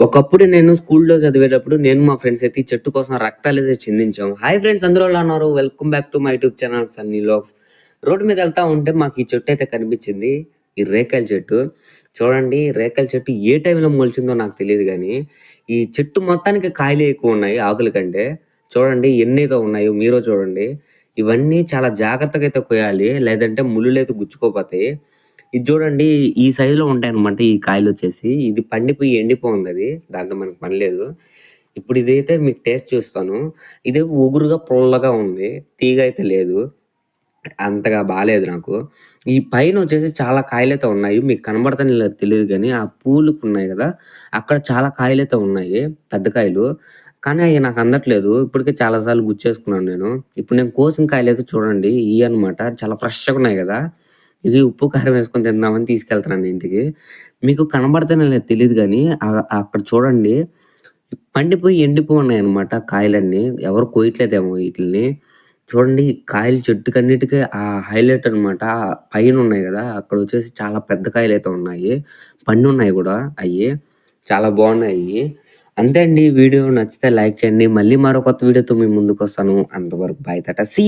ఒకప్పుడు నేను స్కూల్‌లో చదివేటప్పుడు నేను మా ఫ్రెండ్స్ అయితే ఈ చెట్టు కోసం రక్తాలైతే చిందించాం. హాయ్ ఫ్రెండ్స్ అందరూ ఎలా ఉన్నారు? Welcome back to my YouTube channel Sunny vlogs. Road మీద ఎళ్తా ఉంటే మాకు ఈ చెట్టు అయితే కనిపించింది. ఈ రేకాయల చెట్టు. చూడండి రేకాయల చెట్టు ఏ టైంలో మొలిచిందో నాకు తెలీదు గానీ, ఈ చెట్టు మొత్తానికి కాయలే ఎక్కువున్నాయి ఆకుల కంటే. చూడండి ఎన్నైతే ఉన్నాయో మీరే చూడండి. ఇవన్నీ చాలా జాగ్రత్తగా అయితే కోయాలి. లేదంటే ముల్లులైతే గుచ్చుకోపోతాయి. ఇది చూడండి ఈ సైజులో ఉంటాయన్నమాట ఈ కాయలొచ్చేసి. ఇది పండిపోయి ఎండిపోయిందది. దాంతో మనకు పని లేదు. ఇప్పుడు ఇదైతే మీకు టేస్ట్ చూస్తాను. ఇది ఒగురుగా, పుల్లగా ఉంది. తీగైతే లేదు. అంతగా బాలేదు నాకు. ఈ పైనొచ్చేసి చాలా కాయలైతే ఉన్నాయి. మీకు కనబడతానో లేదో తెలీదు గానీ, ఆ పూలుకున్నాయి గదా! అక్కడ చాలా కాయలైతే ఉన్నాయి. పెద్ద కాయలు. కానీ అయి నాకు అందట్లేదు. ఇప్పటికే చాలా సార్లు గుచ్చేసుకున్నాను నేను. ఇప్పుడు నేను కోసిన కాయలైతే చూడండి ఇయన్నమాట. చాలా ఫ్రెష్‌గున్నాయి గదా! ఇవి ఉప్పు, కారం వేసుకొని తిందామని తీసుకెళ్తున్నాను ఇంటికి. మీకు కనబడతానో లేదో తెలీదు గానీ, అక్కడ చూడండి పండిపోయి ఎండిపోయి ఉన్నాయన్నమాట కాయలన్నీ. ఎవరు కోయట్లేదేమో ఈటిల్ని. చూడండి కాయలు చెట్టుకన్నిటికి హైలైట్ అన్నమాట. పైనున్నాయి గదా! అక్కడొచ్చేసి చాలా పెద్ద కాయలైతే ఉన్నాయి. పండున్నాయి గూడా అయ్యి. చాలా బావున్నాయి. అంతే అండి. వీడియో నచ్చితే లైక్ చేయండి. మళ్ళీ మరో కొత్త వీడియోతో మీ ముందుకొస్తాను. అంతవరకు బాయ్ టాటా. See you.